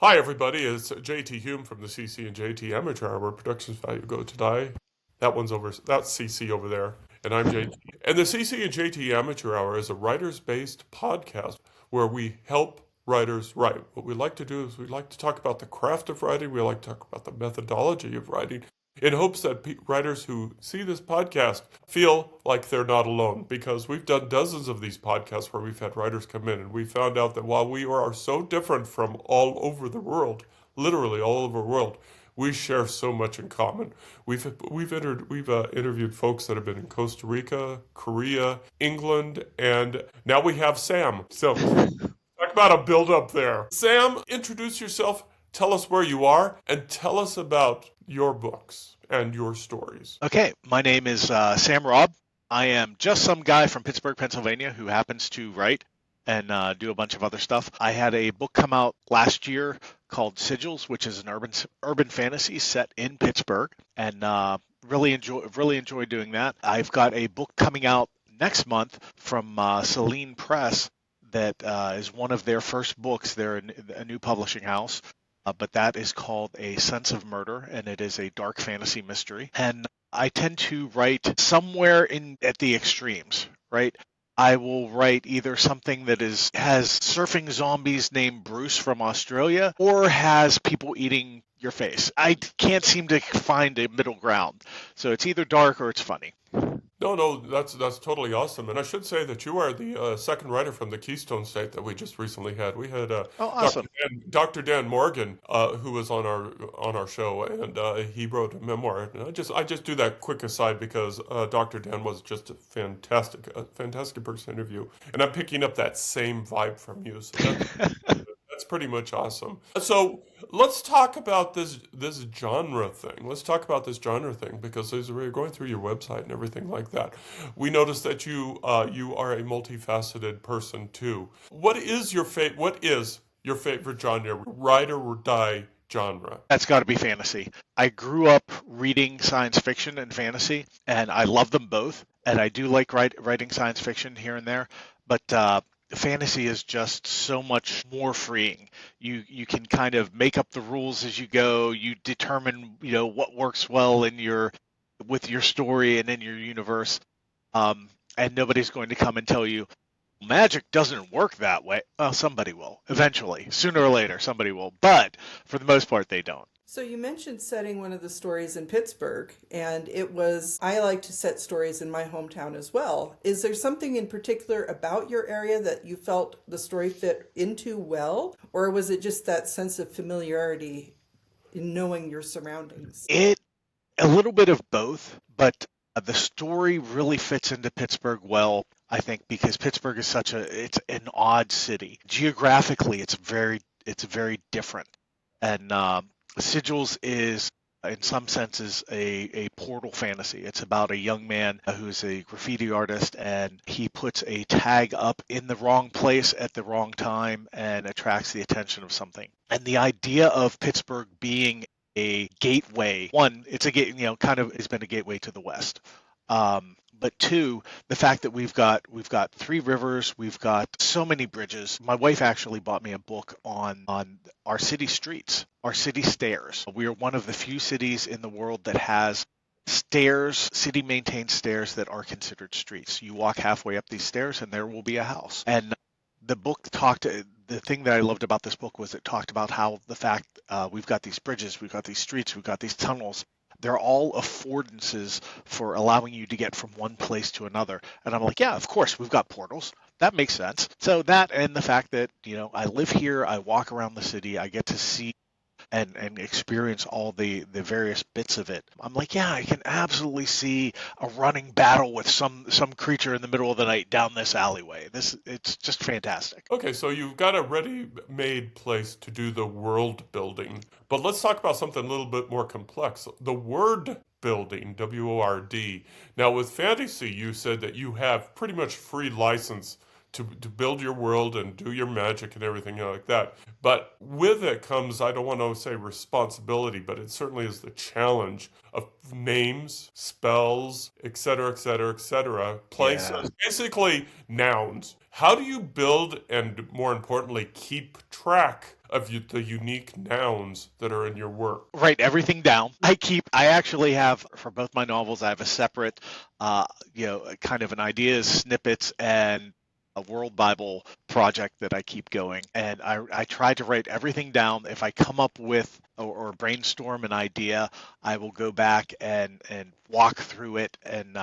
Hi, everybody. It's JT Hume from the CC&JT Amateur Hour. Productions value go to die. That one's over. That's CC over there, and I'm JT. And the CC&JT Amateur Hour is a writers-based podcast where we help writers write. What we like to do is we like to talk about the craft of writing. We like to talk about the methodology of writing, in hopes that writers who see this podcast feel like they're not alone. Because we've done dozens of these podcasts where we've had writers come in, and we found out that while we are so different from all over the world, literally all over the world, we share so much in common. We've interviewed folks that have been in Costa Rica, Korea, England, and now we have Sam. So talk about a build up there. Sam, introduce yourself. Tell us where you are and tell us about your books and your stories. Okay, my name is Sam Robb. I am just some guy from Pittsburgh, Pennsylvania, who happens to write and do a bunch of other stuff. I had a book come out last year called Sigils, which is an urban fantasy set in Pittsburgh, and really enjoy doing that. I've got a book coming out next month from Celine Press that is one of their first books. They're a new publishing house. But that is called A Sense of Murder, and it is a dark fantasy mystery. And I tend to write somewhere at the extremes, right? I will write either something that has surfing zombies named Bruce from Australia, or has people eating your face. I can't seem to find a middle ground. So it's either dark or it's funny. No, that's totally awesome. And I should say that you are the second writer from the Keystone State that we just recently had. We had Oh, awesome. Dr. Dan Morgan, who was on our show, and he wrote a memoir. And I just do that quick aside because Dr. Dan was just a fantastic person to interview, and I'm picking up that same vibe from you. So that's pretty much awesome. So let's talk about this genre thing. Let's talk about this genre thing because as we were going through your website and everything like that, we noticed that you are a multifaceted person too. What is your favorite genre? Ride or die genre? That's got to be fantasy. I grew up reading science fiction and fantasy, and I love them both. And I do like writing science fiction here and there, but fantasy is just so much more freeing. You can kind of make up the rules as you go. You determine what works well with your story and in your universe. And nobody's going to come and tell you magic doesn't work that way. Well, somebody will eventually, sooner or later. Somebody will, but for the most part, they don't. So you mentioned setting one of the stories in Pittsburgh, and I like to set stories in my hometown as well. Is there something in particular about your area that you felt the story fit into well, or was it just that sense of familiarity in knowing your surroundings? A little bit of both, but the story really fits into Pittsburgh well, I think, because Pittsburgh is it's an odd city. Geographically, it's very different. And Sigils is, in some senses, a portal fantasy. It's about a young man who's a graffiti artist, and he puts a tag up in the wrong place at the wrong time and attracts the attention of something. And the idea of Pittsburgh being a gateway, one, it's a gate, kind of has been a gateway to the West. But two, the fact that we've got three rivers, we've got so many bridges. My wife actually bought me a book on our city streets, our city stairs. We are one of the few cities in the world that has stairs, city maintained stairs that are considered streets. You walk halfway up these stairs and there will be a house. And the thing that I loved about this book was it talked about how the fact we've got these bridges, we've got these streets, we've got these tunnels. They're all affordances for allowing you to get from one place to another. And I'm like, yeah, of course, we've got portals. That makes sense. So that, and the fact that, I live here, I walk around the city, I get to see and experience all the various bits of it. I'm like, yeah, I can absolutely see a running battle with some creature in the middle of the night down this alleyway. It's just fantastic. Okay, so you've got a ready-made place to do the world building, but let's talk about something a little bit more complex. The word building, W-O-R-D. Now, with fantasy, you said that you have pretty much free license to build your world and do your magic and everything like that. But with it comes, I don't want to say responsibility, but it certainly is the challenge of names, spells, etc., etc., etc., places, Yeah. basically nouns. How do you build and, more importantly, keep track of the unique nouns that are in your work. Write everything down. I actually have, for both my novels, I have a separate, kind of an ideas, snippets, and a World Bible project that I keep going. And I try to write everything down. If I come up with or brainstorm an idea, I will go back and walk through it and,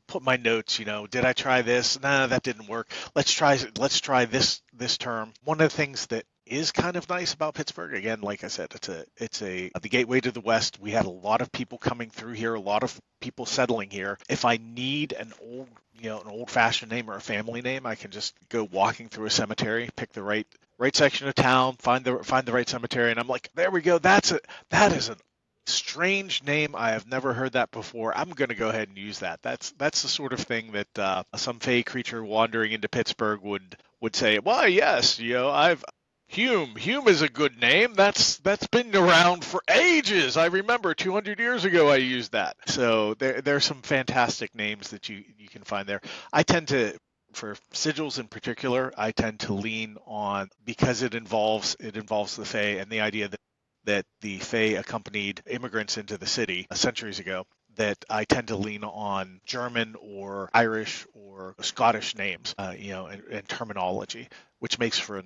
put my notes, did I try this? No, that didn't work. Let's try this term. One of the things that is kind of nice about Pittsburgh, again, like I said, it's the gateway to the West. We had a lot of people coming through here, a lot of people settling here. If I need an old-fashioned name or a family name, I can just go walking through a cemetery, pick the right section of town, find the right cemetery, and I'm like, there we go. That is a strange name. I have never heard that before. I'm going to go ahead and use that. That's the sort of thing that some fey creature wandering into Pittsburgh would say. Why, yes, I've Hume is a good name. That's been around for ages. I remember 200 years ago I used that. So there's some fantastic names that you can find there. I tend to, for Sigils in particular, I tend to lean on, because it involves the Fae and the idea that the Fae accompanied immigrants into the city centuries ago, that I tend to lean on German or Irish or Scottish names, and terminology, which makes for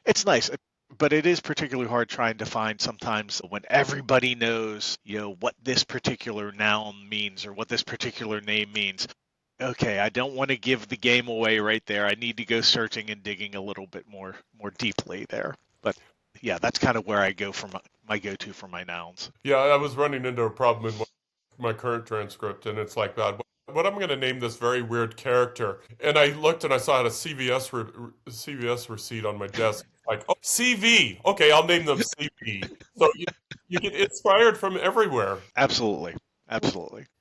it's nice, but it is particularly hard trying to find sometimes when everybody knows, what this particular noun means or what this particular name means. Okay, I don't want to give the game away right there. I need to go searching and digging a little bit more deeply there. But yeah, that's kind of where I go for my go-to for my nouns. Yeah, I was running into a problem in my current transcript, and it's like that. What I'm going to name this very weird character, and I looked and I saw I had a CVS receipt on my desk. Like, oh, CV. Okay, I'll name them CV. So you get inspired from everywhere. Absolutely.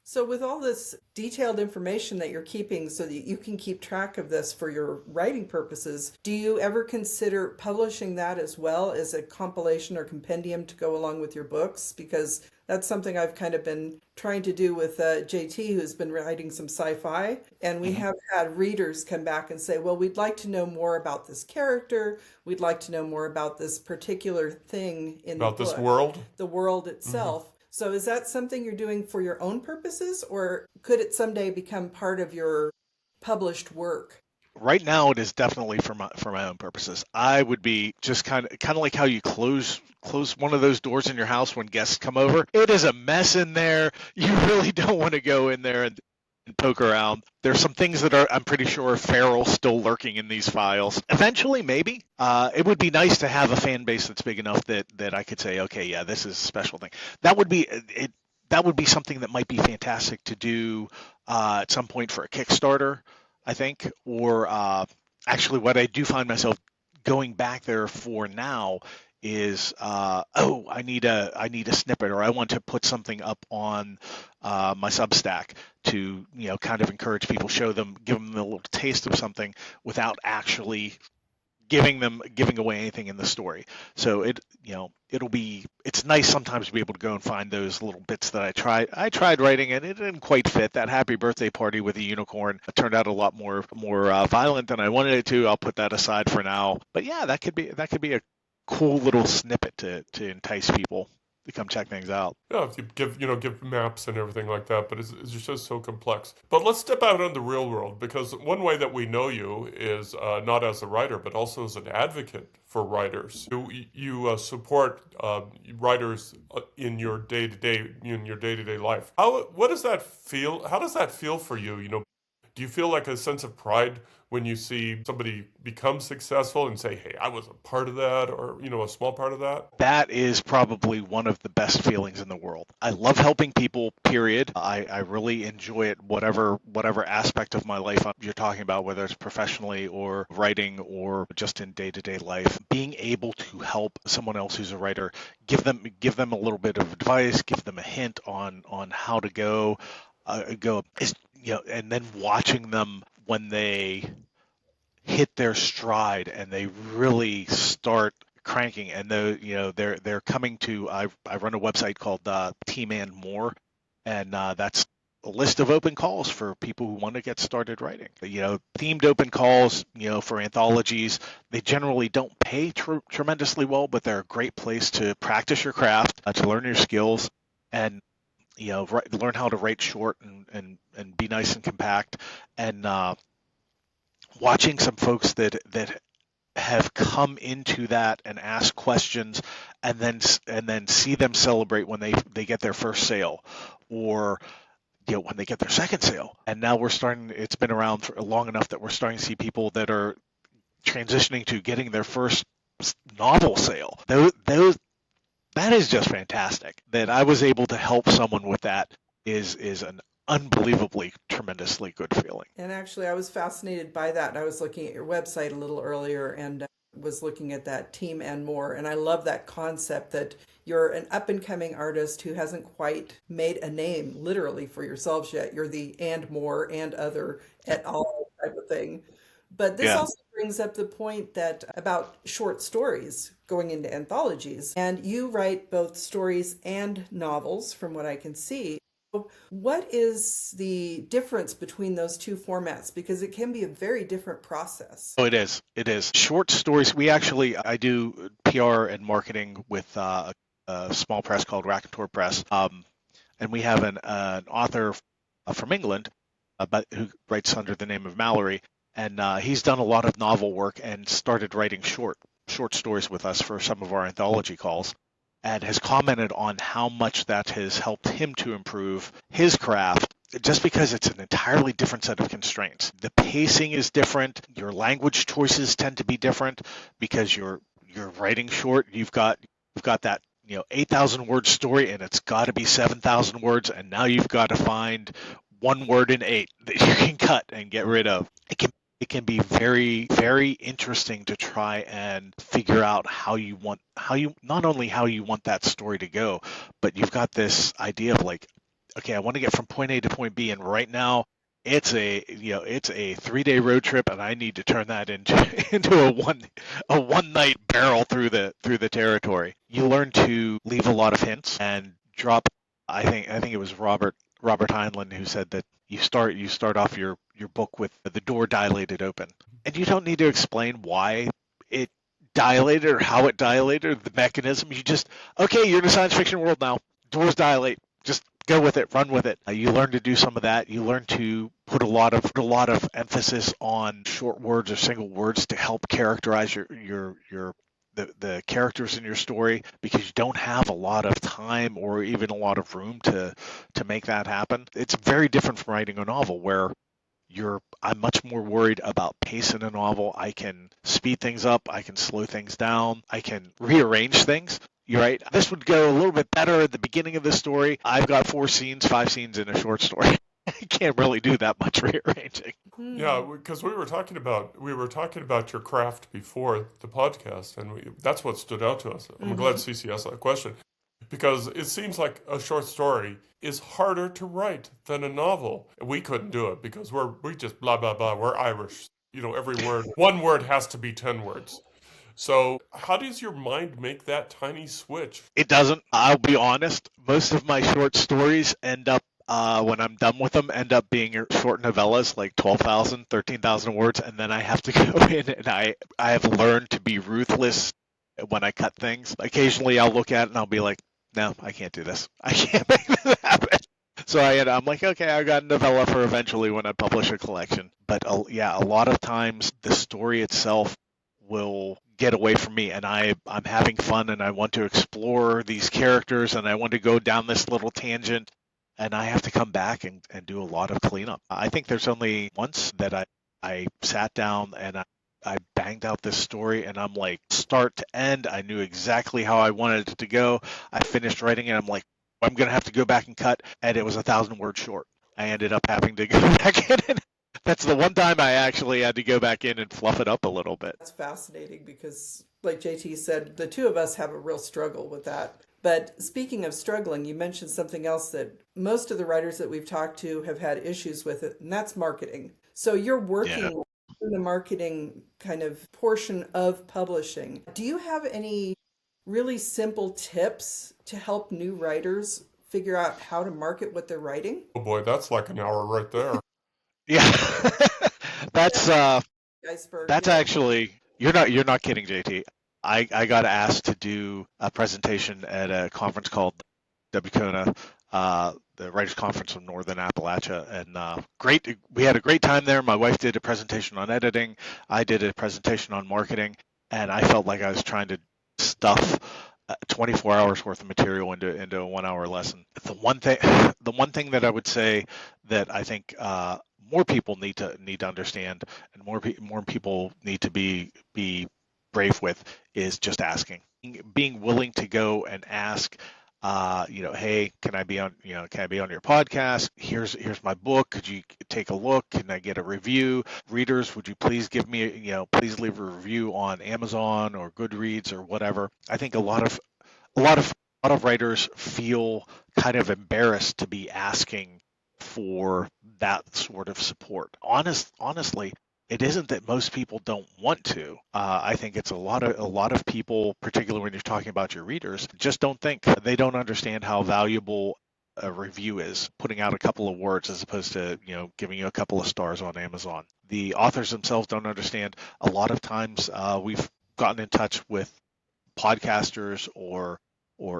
So with all this detailed information that you're keeping so that you can keep track of this for your writing purposes, do you ever consider publishing that as well as a compilation or compendium to go along with your books? Because that's something I've kind of been trying to do with JT, who's been writing some sci-fi. And we have had readers come back and say, well, we'd like to know more about this character. We'd like to know more about this particular thing in About the book. this world? The world itself. So is that something you're doing for your own purposes, or could it someday become part of your published work? Right now, it is definitely for my own purposes. I would be just kind of like how you close one of those doors in your house when guests come over. It is a mess in there. You really don't want to go in there and poke around. There's some things that I'm pretty sure, feral still lurking in these files. Eventually, maybe. It would be nice to have a fan base that's big enough that I could say, okay, yeah, this is a special thing. That would be it. That would be something that might be fantastic to do at some point for a Kickstarter, I think. Or actually, what I do find myself going back there for now is I need a snippet, or I want to put something up on my Substack to kind of encourage people, give them a little taste of something without actually giving away anything in the story. So it's nice sometimes to be able to go and find those little bits that I tried writing and it didn't quite fit. That happy birthday party with a unicorn turned out a lot more violent than I wanted it to. I'll put that aside for now. But yeah, that could be a cool little snippet to entice people to come check things out. Yeah, if you give maps and everything like that, but it's just so complex. But let's step out on the real world, because one way that we know you is not as a writer, but also as an advocate for writers. You support writers in your day-to-day life. What does that feel? How does that feel for you? Do you feel like a sense of pride when you see somebody become successful and say, hey, I was a part of that, or, a small part of that? That is probably one of the best feelings in the world. I love helping people, period. I really enjoy it, whatever aspect of my life you're talking about, whether it's professionally or writing or just in day-to-day life. Being able to help someone else who's a writer, give them a little bit of advice, give them a hint on how to go is, and then watching them when they hit their stride and they really start cranking, and they're coming to. I run a website called Team and More, and that's list of open calls for people who want to get started writing. Themed open calls, for anthologies, they generally don't pay tremendously well, but they're a great place to practice your craft, to learn your skills, and learn how to write short and be nice and compact. And watching some folks that have come into that and ask questions, and then see them celebrate when they get their first sale, or when they get their second sale. And now it's been around for long enough that we're starting to see people that are transitioning to getting their first novel sale. That is just fantastic. That I was able to help someone with that is an unbelievably tremendously good feeling. And actually, I was fascinated by that. I was looking at your website a little earlier and was looking at that team and more. And I love that concept that you're an up and coming artist who hasn't quite made a name literally for yourselves yet. You're the and more and other et al. Type of thing. But this also brings up the point that about short stories going into anthologies. And you write both stories and novels, from what I can see. What is the difference between those two formats? Because it can be a very different process. Oh, it is. It is. Short stories. I do PR and marketing with a small press called Raconteur Press. And we have an author from England, but who writes under the name of Mallory. And he's done a lot of novel work and started writing short stories with us for some of our anthology calls, and has commented on how much that has helped him to improve his craft, just because it's an entirely different set of constraints. The pacing is different. Your language choices tend to be different because you're writing short. You've got that 8,000 word story, and it's got to be 7,000 words, and now you've got to find one word in 8 that you can cut and get rid of. It can be very, very interesting to try and figure out not only how you want that story to go, but you've got this idea of like, okay, I want to get from point A to point B, and right now it's a 3-day road trip, and I need to turn that into a one night barrel through the territory. You learn to leave a lot of hints and drop. I think it was Robert Heinlein who said that you start off your book with the door dilated open, and you don't need to explain why it dilated or how it dilated, the mechanism. You just, okay, you're in a science fiction world now. Doors dilate. Just go with it, run with it. You learn to do some of that. You learn to put a lot of emphasis on short words or single words to help characterize the characters in your story, because you don't have a lot of time or even a lot of room to make that happen. It's very different from writing a novel, where I'm much more worried about pace in a novel. I can speed things up, I can slow things down, I can rearrange things. You're right. This would go a little bit better at the beginning of the story. I've got 5 scenes in a short story. I can't really do that much rearranging. Yeah, because we were talking about your craft before the podcast, and that's what stood out to us. I'm glad CC asked that question, because it seems like a short story is harder to write than a novel. We couldn't do it because we just blah blah blah. We're Irish, every word, one word has to be 10 words. So how does your mind make that tiny switch? It doesn't. I'll be honest. Most of my short stories end up, when I'm done with them, end up being short novellas, like 12,000, 13,000 words, and then I have to go in and I have learned to be ruthless when I cut things. Occasionally I'll look at it and I'll be like, no, I can't do this. I can't make this happen. So I'm like, okay, I got a novella for eventually when I publish a collection. But a lot of times the story itself will get away from me, and I'm having fun, and I want to explore these characters, and I want to go down this little tangent, and I have to come back and do a lot of cleanup. I think there's only once that I sat down and I banged out this story, and I'm like, start to end, I knew exactly how I wanted it to go. I finished writing it. I'm like, I'm going to have to go back and cut, and it was 1,000 words short. I ended up having to go back in and that's the one time I actually had to go back in and fluff it up a little bit. That's fascinating because, like JT said, the two of us have a real struggle with that. But speaking of struggling, you mentioned something else that most of the writers that we've talked to have had issues with it, and that's marketing. So you're working in the marketing kind of portion of publishing. Do you have any really simple tips to help new writers figure out how to market what they're writing? Oh boy, that's like an hour right there. Yeah. that's Iceberg, that's yeah. actually you're not kidding, JT. I got asked to do a presentation at a conference called WCONA, the Writers Conference of Northern Appalachia, and great. We had a great time there. My wife did a presentation on editing. I did a presentation on marketing, and I felt like I was trying to stuff 24 hours worth of material into a 1 hour lesson. The one thing that I would say that I think more people need to understand, and more people need to be brave with, is just asking, being willing to go and ask. Hey, can I be on your podcast? Here's my book. Could you take a look? Can I get a review? Readers, would you please give me, please leave a review on Amazon or Goodreads or whatever. I think a lot of writers feel kind of embarrassed to be asking for that sort of support. Honestly, it isn't that most people don't want to. I think it's a lot of people, particularly when you're talking about your readers, just don't think. They don't understand how valuable a review is, putting out a couple of words as opposed to giving you a couple of stars on Amazon. The authors themselves don't understand. A lot of times we've gotten in touch with podcasters or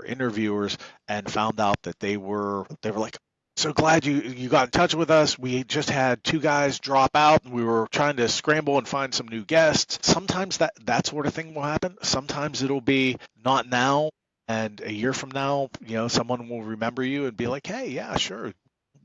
interviewers and found out that they were like, so glad you got in touch with us. We just had two guys drop out and we were trying to scramble and find some new guests. Sometimes that sort of thing will happen. Sometimes it'll be not now, and a year from now, someone will remember you and be like, hey, yeah, sure,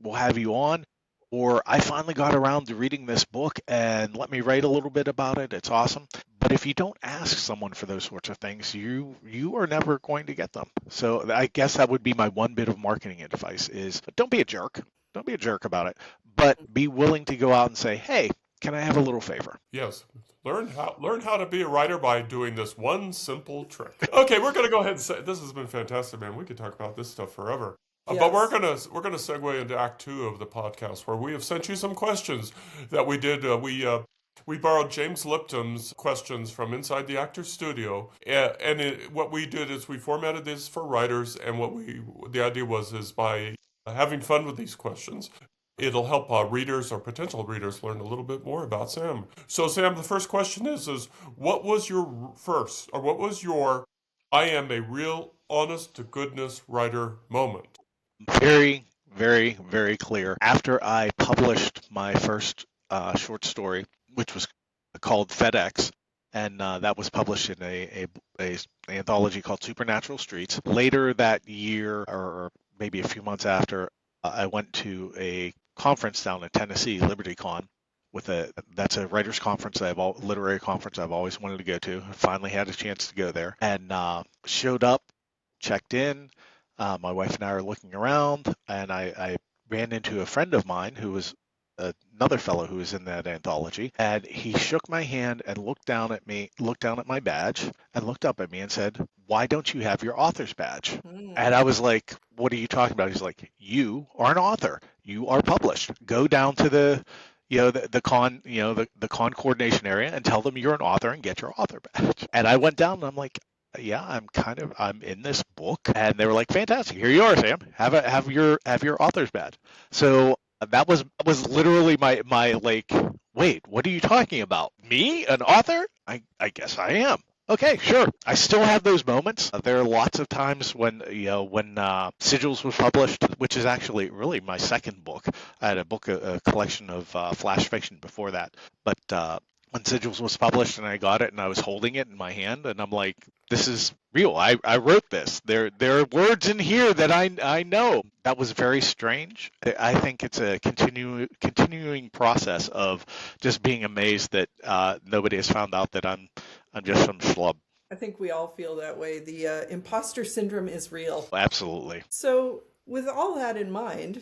we'll have you on. Or I finally got around to reading this book and let me write a little bit about it. It's awesome. But if you don't ask someone for those sorts of things, you are never going to get them. So I guess that would be my one bit of marketing advice is don't be a jerk. Don't be a jerk about it, but be willing to go out and say, hey, can I have a little favor? Yes. Learn how to be a writer by doing this one simple trick. Okay, we're gonna go ahead and say this has been fantastic, man. We could talk about this stuff forever. But Yes. we're gonna segue into Act Two of the podcast, where we have sent you some questions that we did. We borrowed James Lipton's questions from inside the actor's studio, what we did is we formatted this for writers, and the idea is by having fun with these questions, it'll help readers or potential readers learn a little bit more about Sam. So, Sam, the first question is what was your I am a real honest to goodness writer moment? Very, very, very clear. After I published my first short story, which was called FedEx, and that was published in a anthology called Supernatural Streets. Later that year, or maybe a few months after, I went to a conference down in Tennessee, LibertyCon, that's a writers conference literary conference I've always wanted to go to. I finally had a chance to go there, and showed up, checked in. My wife and I are looking around, and I ran into a friend of mine who was another fellow who was in that anthology, and he shook my hand and looked down at my badge, and looked up at me and said, "Why don't you have your author's badge?" And I was like, "What are you talking about?" He's like, "You are an author. You are published. Go down to the con coordination area and tell them you're an author and get your author badge." And I went down and I'm like, yeah, I'm in this book. And they were like, fantastic, here you are, Sam. Have your author's badge. So that was literally my like, wait, what are you talking about? Me, an author? I guess I am. Okay, sure. I still have those moments. There are lots of times when Sigils was published, which is actually really my second book. I had a collection of flash fiction before that, but when Sigils was published and I got it and I was holding it in my hand and I'm like, this is real. I wrote this. There are words in here that I know. That was very strange. I think it's a continuing process of just being amazed that nobody has found out that I'm just some schlub. I think we all feel that way. The imposter syndrome is real. Absolutely. So, with all that in mind,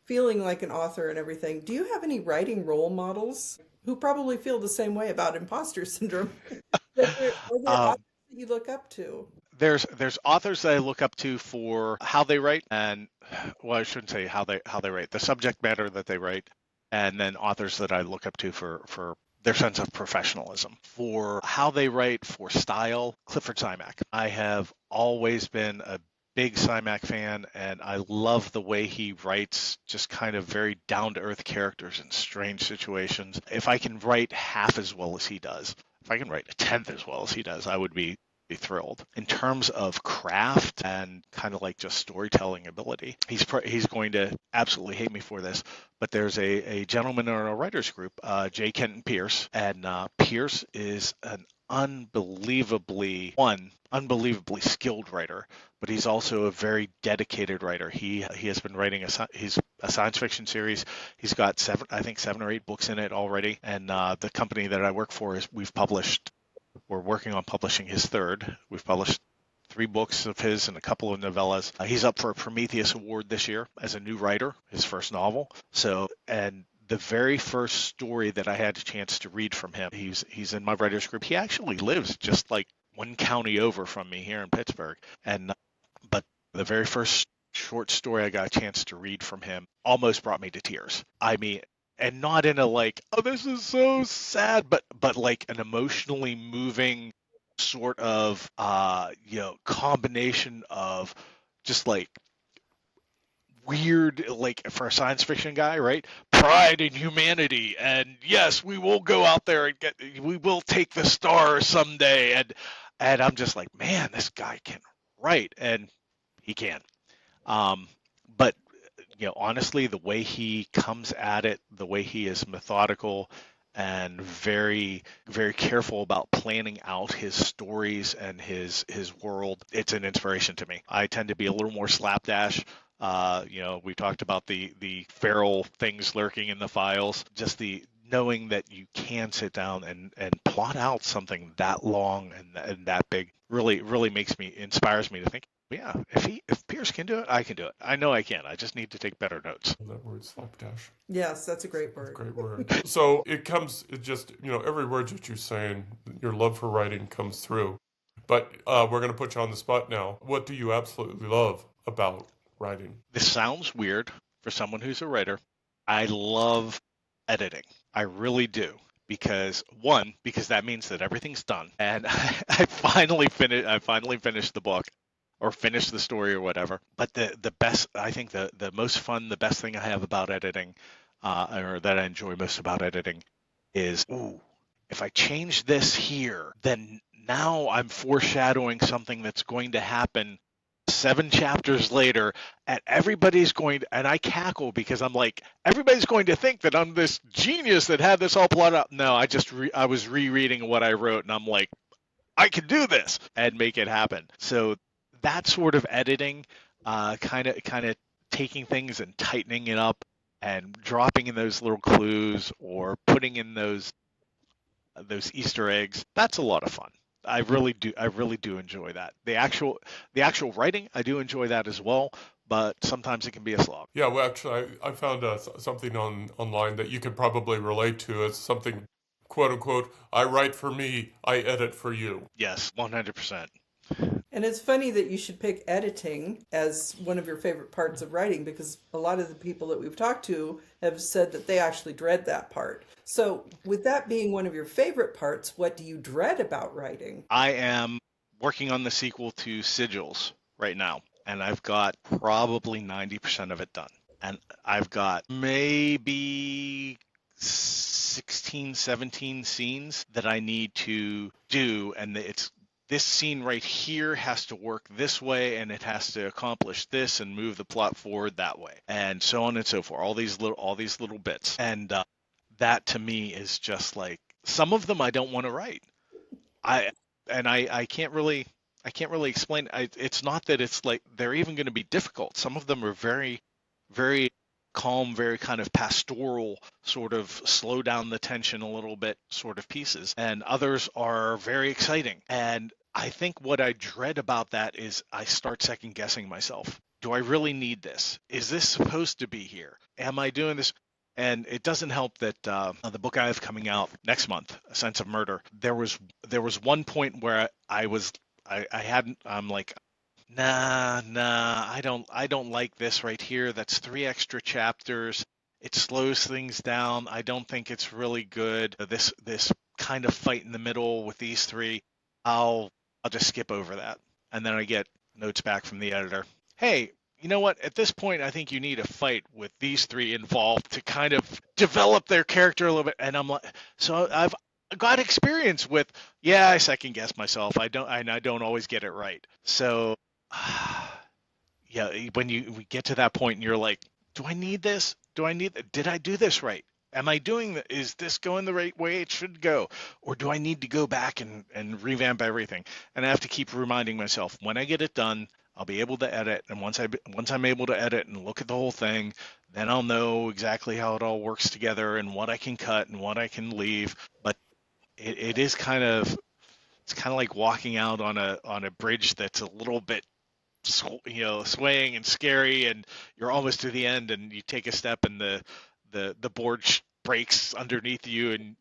feeling like an author and everything, do you have any writing role models who probably feel the same way about imposter syndrome? Are there authors that you look up to? There's authors that I look up to for how they write, and well, I shouldn't say how they write, the subject matter that they write, and then authors that I look up to for their sense of professionalism. For how they write, for style, Clifford Simak. I have always been a big Cymac fan, and I love the way he writes just kind of very down-to-earth characters in strange situations. If I can write half as well as he does, if I can write a tenth as well as he does, I would be thrilled. In terms of craft and kind of like just storytelling ability, he's going to absolutely hate me for this, but there's a gentleman in our writers group, J. Kenton Pierce, and Pierce is an unbelievably skilled writer, but he's also a very dedicated writer. He has been writing he's a science fiction series. He's got seven or eight books in it already, and the company that I work for we're working on publishing his third. We've published 3 books of his and a couple of novellas. He's up for a Prometheus Award this year as a new writer, his first novel. And the very first story that I had a chance to read from him, he's in my writers group. He actually lives just like one county over from me here in Pittsburgh. But the very first short story I got a chance to read from him almost brought me to tears. I mean, and not in a like, oh, this is so sad, but like an emotionally moving sort of combination of just like weird, like for a science fiction guy, right? Pride in humanity, and yes, we will go out there and we will take the stars someday, and I'm just like, man, this guy can write, and he can. But honestly, the way he comes at it, the way he is methodical and very, very careful about planning out his stories and his world, it's an inspiration to me. I tend to be a little more slapdash. We talked about the feral things lurking in the files. Just the knowing that you can sit down and plot out something that long and that big really inspires me to think, yeah, if Pierce can do it, I can do it. I know I can. I just need to take better notes. That word, slapdash. Yes, that's a great word. Great word. So it just, every word that you're saying, your love for writing comes through. But we're going to put you on the spot now. What do you absolutely love about writing? This sounds weird for someone who's a writer. I love editing. I really do. Because that means that everything's done. And I finally finished the book. Or finish the story or whatever. But the best, I think the most fun, the best thing I have about editing, or that I enjoy most about editing is, if I change this here, then now I'm foreshadowing something that's going to happen 7 chapters later, and and I cackle because I'm like, everybody's going to think that I'm this genius that had this all plotted out. No, I was rereading what I wrote, and I'm like, I can do this and make it happen. So that sort of editing, kind of taking things and tightening it up and dropping in those little clues or putting in those Easter eggs, that's a lot of fun. I really do enjoy that. The actual writing, I do enjoy that as well, but sometimes it can be a slog. Yeah, well, actually, I found something online that you could probably relate to. It's something, quote unquote, I write for me, I edit for you. Yes, 100%. And it's funny that you should pick editing as one of your favorite parts of writing, because a lot of the people that we've talked to have said that they actually dread that part. So with that being one of your favorite parts, what do you dread about writing? I am working on the sequel to Sigils right now, and I've got probably 90% of it done. And I've got maybe 16, 17 scenes that I need to do, and this scene right here has to work this way, and it has to accomplish this and move the plot forward that way, and so on and so forth. All these little bits, and that to me is just like, some of them I don't want to write. I can't really explain. It's not that it's like they're even going to be difficult. Some of them are very, very calm, very kind of pastoral, sort of slow down the tension a little bit sort of pieces, and others are very exciting. And I think what I dread about that is I start second guessing myself. Do I really need this? Is this supposed to be here? Am I doing this? And it doesn't help that the book I have coming out next month, A Sense of Murder, there was one point where I'm like, nah, I don't like this right here. That's 3 extra chapters. It slows things down. I don't think it's really good. This kind of fight in the middle with these 3, I'll just skip over that. And then I get notes back from the editor. Hey, you know what? At this point, I think you need a fight with these three involved to kind of develop their character a little bit. And I'm like, so I've got experience with, yeah, I second guess myself. I don't always get it right. So, yeah, when we get to that point and you're like, do I need this? Did I do this right? Am I is this going the right way it should go? Or do I need to go back and revamp everything? And I have to keep reminding myself, when I get it done, I'll be able to edit. And once I'm able to edit and look at the whole thing, then I'll know exactly how it all works together and what I can cut and what I can leave. But it is it's kind of like walking out on a bridge that's a little bit swaying and scary, and you're almost to the end, and you take a step, and the board breaks underneath you, and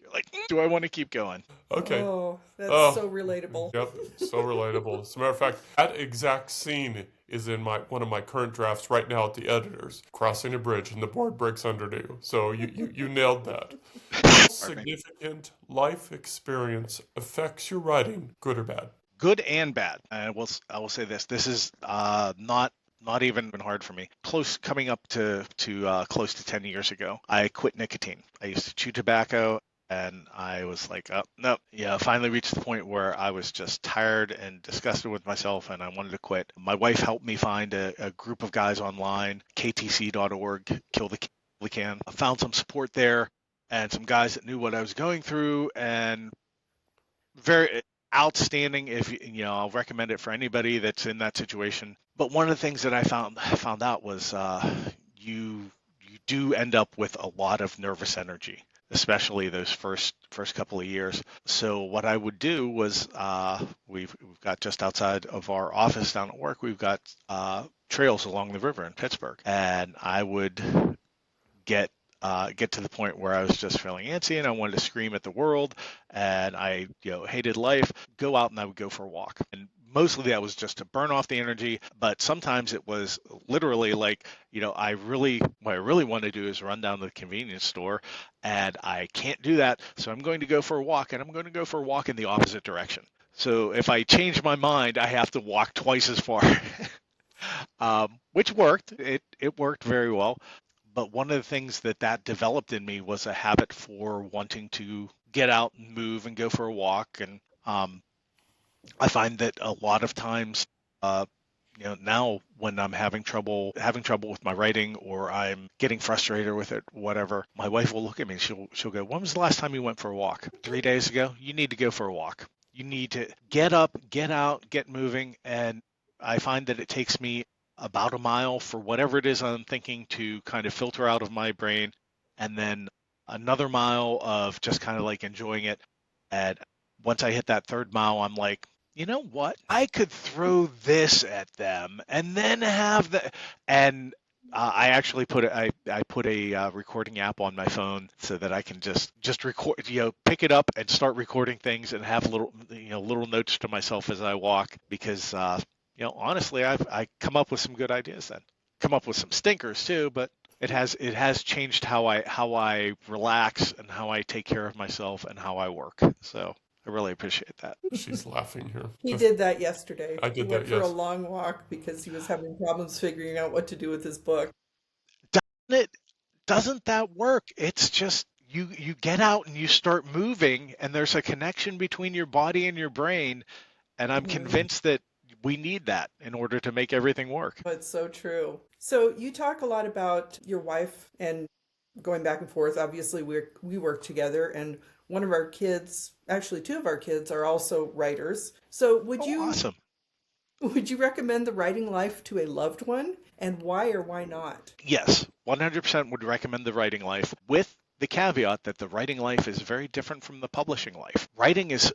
you're like, do I want to keep going? Okay. Oh, that's Oh. so relatable. Yep, so relatable. As a matter of fact, that exact scene is in one of my current drafts right now at the editors. Crossing a bridge and the board breaks under you. So you nailed that. Significant life experience affects your writing, good or bad? Good and bad. I will say this. This is not even hard for me. Coming up to close to 10 years ago, I quit nicotine. I used to chew tobacco, and I was like, oh, no. Yeah, I finally reached the point where I was just tired and disgusted with myself, and I wanted to quit. My wife helped me find a group of guys online, ktc.org, Kill the Can. I found some support there and some guys that knew what I was going through, and very outstanding. If I'll recommend it for anybody that's in that situation. But one of the things that I found out was you do end up with a lot of nervous energy, especially those first couple of years. So what I would do was we've got just outside of our office down at work, we've got trails along the river in Pittsburgh, and I would get to the point where I was just feeling antsy and I wanted to scream at the world, and I hated life. Go out and I would go for a walk, and mostly that was just to burn off the energy. But sometimes it was literally like, what I really want to do is run down to the convenience store, and I can't do that, so I'm going to go for a walk, and I'm going to go for a walk in the opposite direction. So if I change my mind, I have to walk twice as far. Which worked. It worked very well. But one of the things that developed in me was a habit for wanting to get out and move and go for a walk. And I find that a lot of times, now when I'm having trouble with my writing, or I'm getting frustrated with it, whatever, my wife will look at me and she'll go, "When was the last time you went for a walk?" 3 days ago. You need to go for a walk. You need to get up, get out, get moving. And I find that it takes me about a mile for whatever it is I'm thinking to kind of filter out of my brain, and then another mile of just kind of like enjoying it. And once I hit that third mile, I'm like, you know what? I could throw this at them and then have the, and I actually put I put a recording app on my phone so that I can just record, pick it up and start recording things and have little notes to myself as I walk, because honestly, I come up with some good ideas then. Come up with some stinkers too, but it has changed how I relax and how I take care of myself and how I work. So I really appreciate that. She's laughing here. He did that yesterday. I did He went that, for a yes. long walk because he was having problems figuring out what to do with his book. Doesn't that work? It's just you get out and you start moving, and there's a connection between your body and your brain, and I'm convinced that we need that in order to make everything work. It's so true. So you talk a lot about your wife and going back and forth. Obviously, we work together, and one of our kids, actually two of our kids, are also writers. So Awesome. Would you recommend the writing life to a loved one, and why or why not? Yes, 100% would recommend the writing life, with the caveat that the writing life is very different from the publishing life. Writing is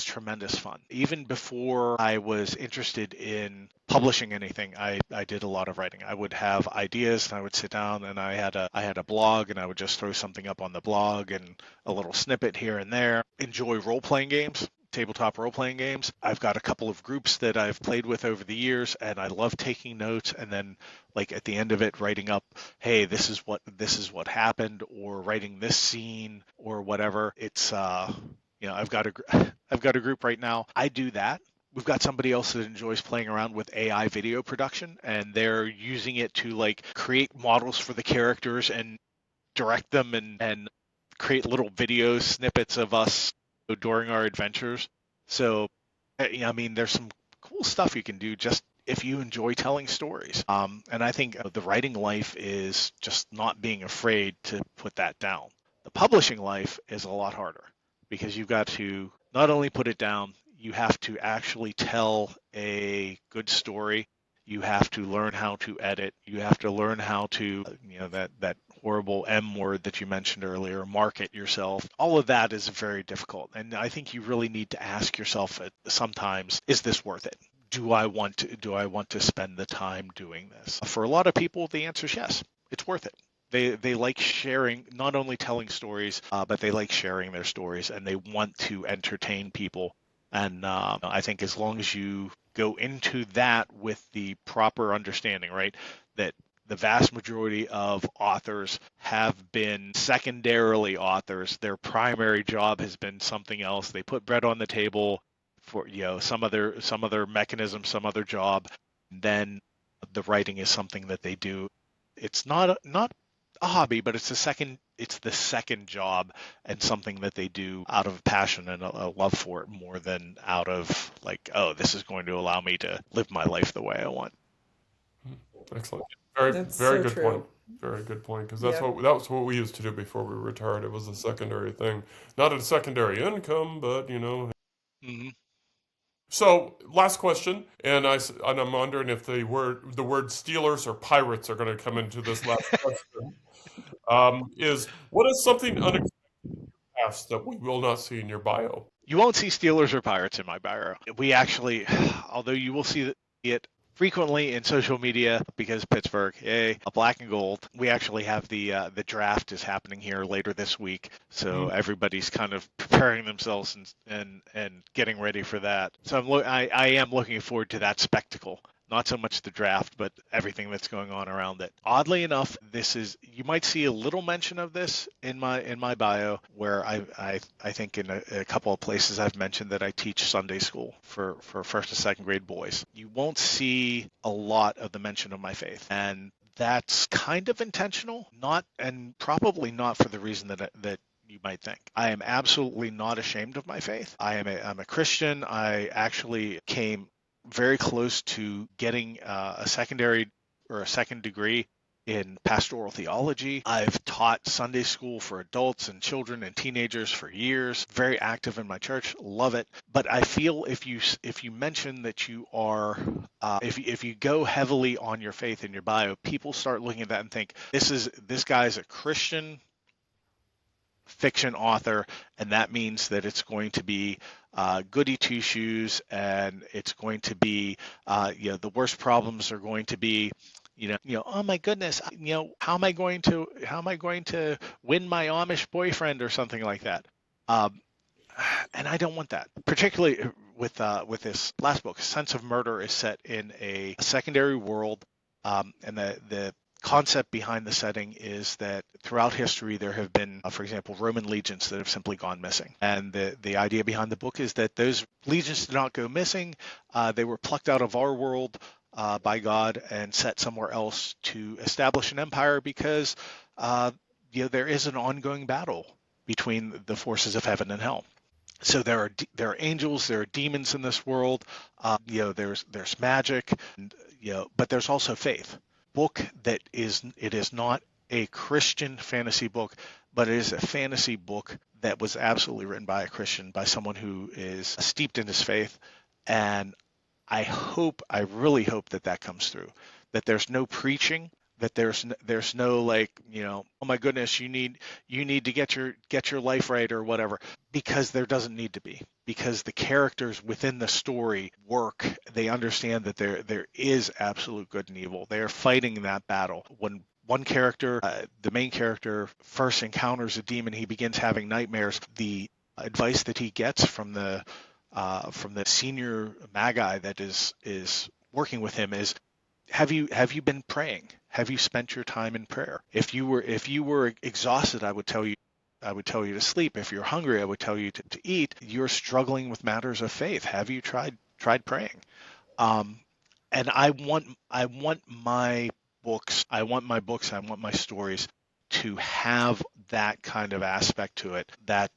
tremendous fun. Even before I was interested in publishing anything, I did a lot of writing. I would have ideas and I would sit down, and I had a blog, and I would just throw something up on the blog and a little snippet here and there. Enjoy role-playing games. Tabletop role-playing games. I've got a couple of groups that I've played with over the years, and I love taking notes, and then like at the end of it writing up, hey, this is what happened, or writing this scene or whatever. It's I've got a group right now. I do that. We've got somebody else that enjoys playing around with AI video production, and they're using it to like create models for the characters and direct them and create little video snippets of us during our adventures. So, I mean, there's some cool stuff you can do just if you enjoy telling stories. And I think the writing life is just not being afraid to put that down. The publishing life is a lot harder because you've got to not only put it down, you have to actually tell a good story. You have to learn how to edit. You have to learn how to, that horrible M word that you mentioned earlier, market yourself. All of that is very difficult. And I think you really need to ask yourself sometimes, is this worth it? Do I want to spend the time doing this? For a lot of people, the answer is yes, it's worth it. They like sharing, not only telling stories, but they like sharing their stories, and they want to entertain people. And I think as long as you go into that with the proper understanding, right, that the vast majority of authors have been secondarily authors. Their primary job has been something else. They put bread on the table for some other mechanism, some other job. And then the writing is something that they do. It's not a hobby, but it's the second job and something that they do out of passion and a love for it more than out of like, oh, this is going to allow me to live my life the way I want. Excellent. That's Very so good true. point. Very good point. Because Yeah. that was what we used to do before we retired. It was a secondary thing, not a secondary income, but Mm-hmm. So, last question, and I'm wondering if the word Steelers or Pirates are going to come into this last question. Is what is something unexpected past that we will not see in your bio? You won't see Steelers or Pirates in my bio. We actually, although you will see it frequently in social media because Pittsburgh, yay, a black and gold. We actually have the draft is happening here later this week, so everybody's kind of preparing themselves and getting ready for that. So I am looking forward to that spectacle. Not so much the draft, but everything that's going on around it. Oddly enough, you might see a little mention of this in my bio, where I think in a couple of places I've mentioned that I teach Sunday school for first and second grade boys. You won't see a lot of the mention of my faith, and that's kind of intentional, and probably not for the reason that you might think. I am absolutely not ashamed of my faith. I'm a Christian. I actually came very close to getting a secondary or a second degree in pastoral theology. I've taught Sunday school for adults and children and teenagers for years. Very active in my church, love it. But I feel if you mention that you are, if you go heavily on your faith in your bio, people start looking at that and think this guy's a Christian fiction author, and that means that it's going to be goody two shoes, and it's going to be the worst problems are going to be oh my goodness, how am I going to win my Amish boyfriend or something like that. And I don't want that, particularly with this last book. Sense of Murder is set in a secondary world, and the concept behind the setting is that throughout history there have been, for example, Roman legions that have simply gone missing. And the idea behind the book is that those legions did not go missing. They were plucked out of our world by God and set somewhere else to establish an empire because there is an ongoing battle between the forces of heaven and hell. So there are angels, there are demons in this world. There's magic, and, but there's also faith. Book that it is not a Christian fantasy book, but it is a fantasy book that was absolutely written by a Christian, by someone who is steeped in his faith. And I really hope that comes through, that there's no preaching, that there's no like, oh my goodness, you need to get your life right or whatever, because there doesn't need to be, because the characters within the story work. They understand that there is absolute good and evil. They are fighting that battle. When one character, the main character, first encounters a demon, he begins having nightmares. The advice that he gets from the senior magi that is working with him is, have you been praying? Have you spent your time in prayer? If you were exhausted, I would tell you to sleep. If you're hungry, I would tell you to eat. You're struggling with matters of faith. Have you tried tried praying. And I want my books, I want my stories to have that kind of aspect to it, that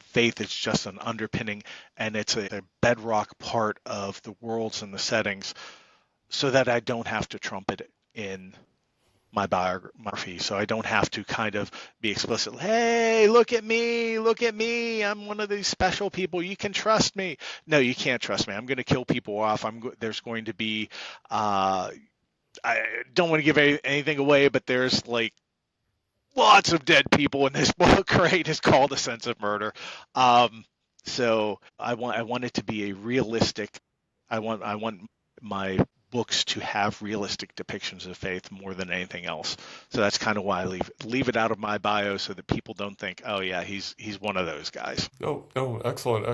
faith is just an underpinning, and it's a bedrock part of the worlds and the settings, so that I don't have to trumpet it in my biography. So I don't have to kind of be explicit, hey, look at me, I'm one of these special people, you can trust me. No, you can't trust me. I'm going to kill people off. There's going to be, I don't want to give anything away, but there's like lots of dead people in this book, right? It's called A Sense of Murder. So I want it to be a realistic. I want my books to have realistic depictions of faith more than anything else. So that's kind of why I leave it out of my bio, so that people don't think, oh yeah, he's one of those guys. No, excellent.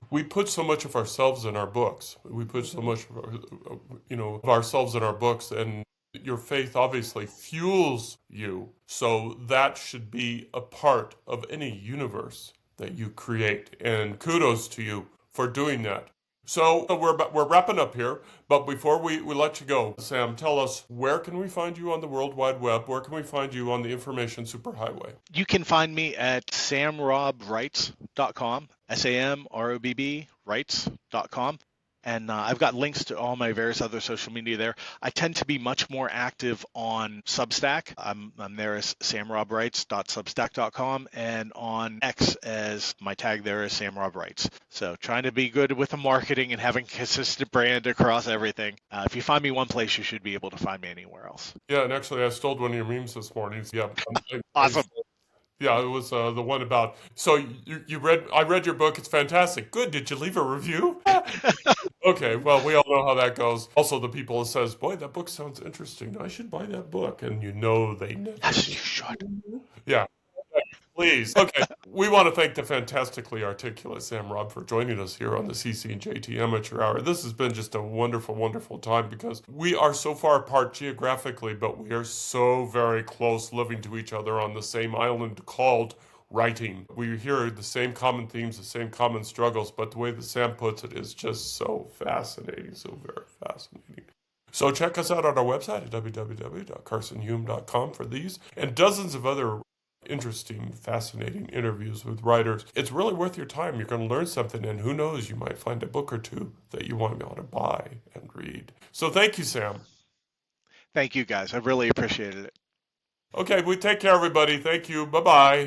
We put so much of ourselves in our books. We put so much of ourselves in our books, and your faith obviously fuels you. So that should be a part of any universe that you create. And kudos to you for doing that. So we're wrapping up here, but before we let you go, Sam, tell us, where can we find you on the World Wide Web? Where can we find you on the information superhighway? You can find me at samrobbwrites.com, SAMROBB writes.com. And I've got links to all my various other social media there. I tend to be much more active on Substack. I'm there as samrobbwrites.substack.com, and on X as my tag there is samrobbwrites. So trying to be good with the marketing and having consistent brand across everything. If you find me one place, you should be able to find me anywhere else. Yeah, and actually I stole one of your memes this morning. Yeah. Awesome. Yeah, it was the one about. So I read your book. It's fantastic. Good. Did you leave a review? Okay. Well, we all know how that goes. Also, the people that says, "Boy, that book sounds interesting. I should buy that book," and they never. Yes, you should. Yeah. Please. Okay. We want to thank the fantastically articulate Sam Robb for joining us here on the CC&JT Amateur Hour. This has been just a wonderful, wonderful time, because we are so far apart geographically, but we are so very close, living to each other on the same island called writing. We hear the same common themes, the same common struggles, but the way that Sam puts it is just so fascinating, so very fascinating. So check us out on our website at www.carsonhume.com for these and dozens of other interesting, fascinating interviews with writers. It's really worth your time. You're going to learn something, and who knows, you might find a book or two that you want to buy and read. So thank you, Sam. Thank you, guys. I really appreciated it. Okay, we take care, everybody. Thank you. Bye-bye.